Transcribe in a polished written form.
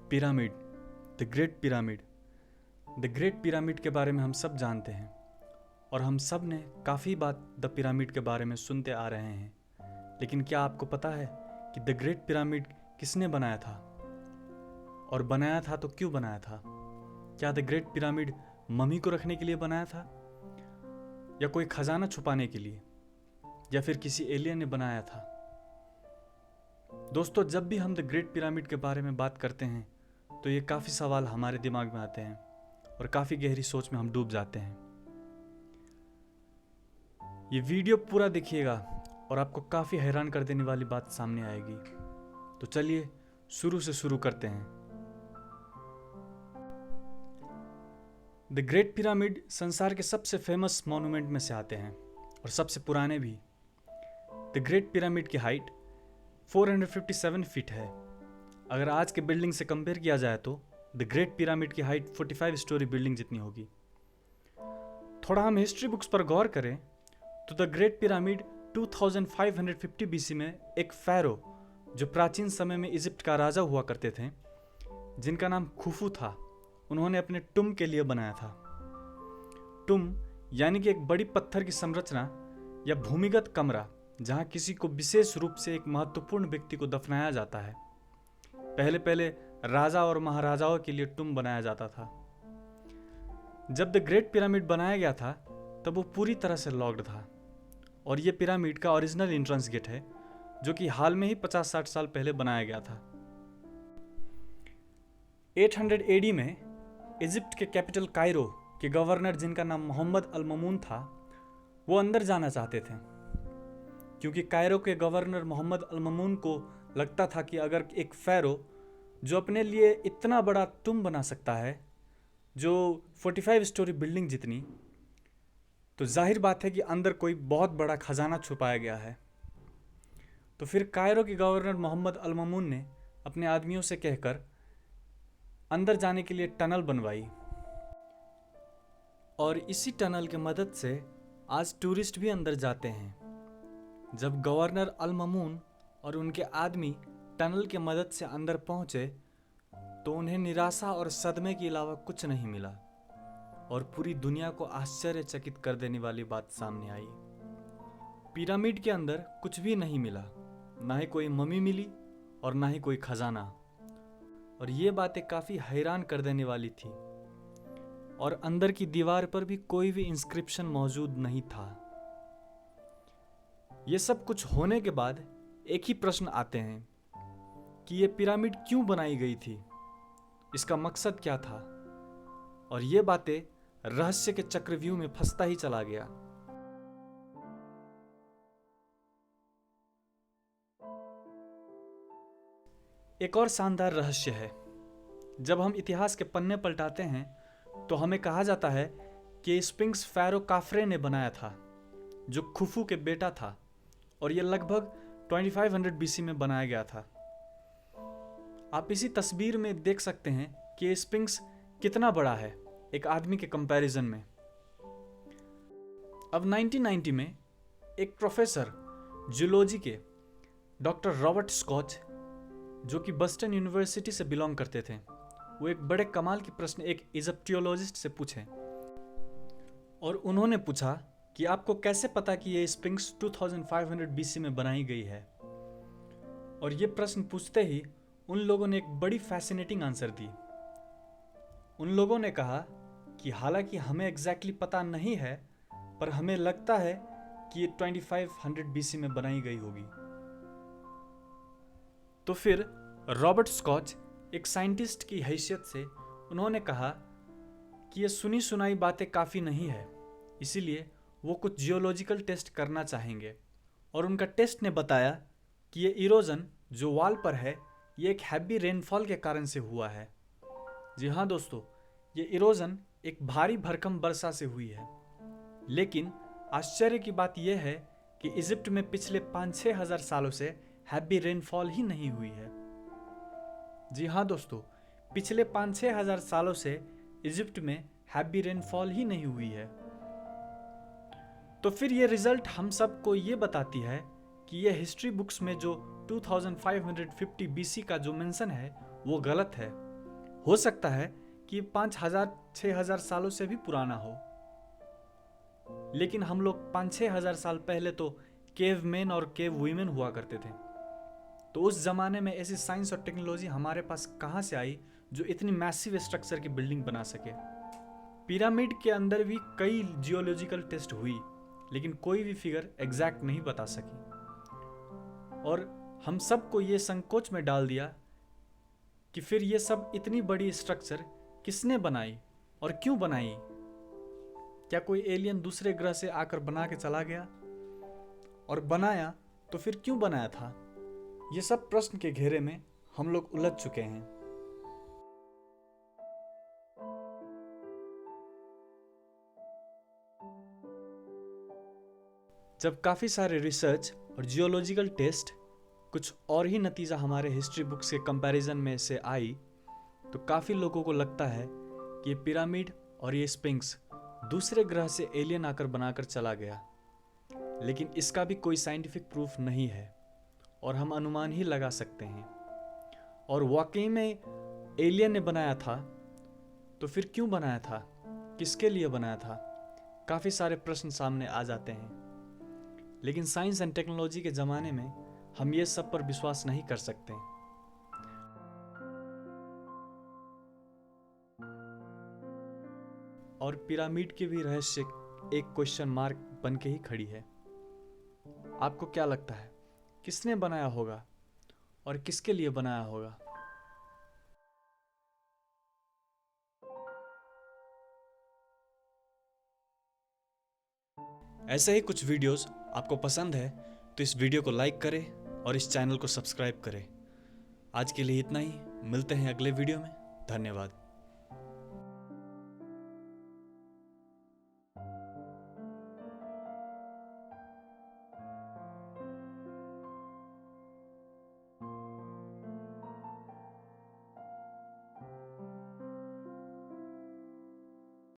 Pyramid, the great pyramid. The great pyramid के बारे में हम सब जानते हैं और हम सब ने काफ़ी बात द पिरामिड के बारे में सुनते आ रहे हैं। लेकिन क्या आपको पता है कि द ग्रेट पिरामिड किसने बनाया था? और बनाया था तो क्यों बनाया था? क्या द ग्रेट पिरामिड मम्मी को रखने के लिए बनाया था, या कोई खजाना छुपाने के लिए, या फिर किसी एलियन ने बनाया था? दोस्तों, जब भी हम द ग्रेट पिरामिड के बारे में बात करते हैं तो ये काफ़ी सवाल हमारे दिमाग में आते हैं और काफ़ी गहरी सोच में हम डूब जाते हैं। ये वीडियो पूरा देखिएगा और आपको काफ़ी हैरान कर देने वाली बात सामने आएगी। तो चलिए शुरू से शुरू करते हैं। द ग्रेट पिरामिड संसार के सबसे फेमस मॉन्यूमेंट में से आते हैं और सबसे पुराने भी। द ग्रेट पिरामिड की हाइट 457 फीट है। अगर आज के बिल्डिंग से कंपेयर किया जाए तो द ग्रेट पिरामिड की हाइट 45 स्टोरी बिल्डिंग जितनी होगी। थोड़ा हम हिस्ट्री बुक्स पर गौर करें तो द ग्रेट पिरामिड 2550 बीसी में एक फ़ैरो, जो प्राचीन समय में इजिप्ट का राजा हुआ करते थे, जिनका नाम खुफू था, उन्होंने अपने टुम के लिए बनाया था। टुम यानी कि एक बड़ी पत्थर की संरचना या भूमिगत कमरा जहां किसी को विशेष रूप से एक महत्वपूर्ण व्यक्ति को दफनाया जाता है। पहले पहले राजा और महाराजाओं के लिए टुम बनाया जाता था। जब द ग्रेट पिरामिड बनाया गया था तब वो पूरी तरह से लॉक्ड था और ये पिरामिड का ओरिजिनल एंट्रेंस गेट है, जो कि हाल में ही 50-60 साल पहले बनाया गया था। 800 एडी में इजिप्ट के कैपिटल कायरो के गवर्नर, जिनका नाम मोहम्मद अल ममून था, वो अंदर जाना चाहते थे, क्योंकि कायरो के गवर्नर मोहम्मद अल ममून को लगता था कि अगर एक फ़ैरो जो अपने लिए इतना बड़ा टुम बना सकता है, जो 45 स्टोरी बिल्डिंग जितनी, तो जाहिर बात है कि अंदर कोई बहुत बड़ा खजाना छुपाया गया है। तो फिर कायरो के गवर्नर मोहम्मद अल ममून ने अपने आदमियों से कहकर अंदर जाने के लिए टनल बनवाई, और इसी टनल की मदद से आज टूरिस्ट भी अंदर जाते हैं। जब गवर्नर अल ममून और उनके आदमी टनल की मदद से अंदर पहुंचे तो उन्हें निराशा और सदमे के अलावा कुछ नहीं मिला, और पूरी दुनिया को आश्चर्यचकित कर देने वाली बात सामने आई। पिरामिड के अंदर कुछ भी नहीं मिला, ना ही कोई मम्मी मिली और ना ही कोई खजाना। और ये बातें काफ़ी हैरान कर देने वाली थी। और अंदर की दीवार पर भी कोई भी इंस्क्रिप्शन मौजूद नहीं था। ये सब कुछ होने के बाद एक ही प्रश्न आते हैं कि ये पिरामिड क्यों बनाई गई थी, इसका मकसद क्या था। और ये बातें रहस्य के चक्रव्यूह में फंसता ही चला गया। एक और शानदार रहस्य है। जब हम इतिहास के पन्ने पलटाते हैं तो हमें कहा जाता है कि स्फिंक्स फ़ैरो काफ्रे ने बनाया था, जो खुफू के बेटा था, और यह लगभग 2500 बीसी में बनाया गया था। आप इसी तस्वीर में देख सकते हैं कि स्फिंक्स कितना बड़ा है एक आदमी के कंपैरिजन में। अब 1990 में एक प्रोफेसर जूलॉजी के डॉक्टर रॉबर्ट स्कॉच, जो कि बस्टन यूनिवर्सिटी से बिलोंग करते थे, वो एक बड़े कमाल की प्रश्न एक इजिप्टियोलॉजिस्ट से पूछे। और उन्होंने पूछा कि आपको कैसे पता कि ये स्फिंक्स 2500 बीसी में बनाई गई है। और ये प्रश्न पूछते ही उन लोगों ने एक बड़ी फैसिनेटिंग आंसर दी। उन लोगों ने कहा कि हालांकि हमें एग्जैक्टली पता नहीं है, पर हमें लगता है कि ये 2500 बीसी में बनाई गई होगी। तो फिर रॉबर्ट स्कॉच एक साइंटिस्ट की हैसियत से उन्होंने कहा कि ये सुनी सुनाई बातें काफ़ी नहीं है, इसीलिए वो कुछ जियोलॉजिकल टेस्ट करना चाहेंगे। और उनका टेस्ट ने बताया कि ये इरोजन जो वॉल पर है, ये एक हैवी रेनफॉल के कारण से हुआ है। जी हाँ दोस्तों, ये इरोजन एक भारी भरकम वर्षा से हुई है। लेकिन आश्चर्य की बात यह है कि इजिप्ट में पिछले 5-6 हज़ार सालों से हैवी रेनफॉल ही नहीं हुई है। जी हाँ दोस्तों, पिछले 5-6 हज़ार सालों से इजिप्ट में हैवी रेनफॉल ही नहीं हुई है। तो फिर ये रिजल्ट हम सबको ये बताती है कि ये हिस्ट्री बुक्स में जो 2550 बीसी का जो मेंशन है वो गलत है, हो सकता है कि 5,000-6,000 सालों से भी पुराना हो, लेकिन हम लोग 5-6 हज़ार साल पहले तो केव मैन और केव वुमेन हुआ करते थे। तो उस ज़माने में ऐसी साइंस और टेक्नोलॉजी हमारे पास कहाँ से आई जो इतनी मैसिव स्ट्रक्चर की बिल्डिंग बना सके। पिरामिड के अंदर भी कई जियोलॉजिकल टेस्ट हुई, लेकिन कोई भी फिगर एग्जैक्ट नहीं बता सकी, और हम सबको ये संकोच में डाल दिया कि फिर ये सब इतनी बड़ी स्ट्रक्चर किसने बनाई और क्यों बनाई। क्या कोई एलियन दूसरे ग्रह से आकर बना के चला गया, और बनाया तो फिर क्यों बनाया था। ये सब प्रश्न के घेरे में हम लोग उलझ चुके हैं। जब काफ़ी सारे रिसर्च और जियोलॉजिकल टेस्ट कुछ और ही नतीजा हमारे हिस्ट्री बुक्स के कंपैरिजन में से आई, तो काफ़ी लोगों को लगता है कि ये पिरामिड और ये स्फिंक्स दूसरे ग्रह से एलियन आकर बनाकर चला गया। लेकिन इसका भी कोई साइंटिफिक प्रूफ नहीं है और हम अनुमान ही लगा सकते हैं। और वाकई में एलियन ने बनाया था तो फिर क्यों बनाया था, किसके लिए बनाया था, काफ़ी सारे प्रश्न सामने आ जाते हैं। लेकिन साइंस एंड टेक्नोलॉजी के ज़माने में हम ये सब पर विश्वास नहीं कर सकते। और पिरामिड के भी रहस्य एक क्वेश्चन मार्क बन के ही खड़ी है। आपको क्या लगता है, किसने बनाया होगा और किसके लिए बनाया होगा? ऐसे ही कुछ वीडियोस आपको पसंद है तो इस वीडियो को लाइक करें और इस चैनल को सब्सक्राइब करें। आज के लिए इतना ही, मिलते हैं अगले वीडियो में। धन्यवाद।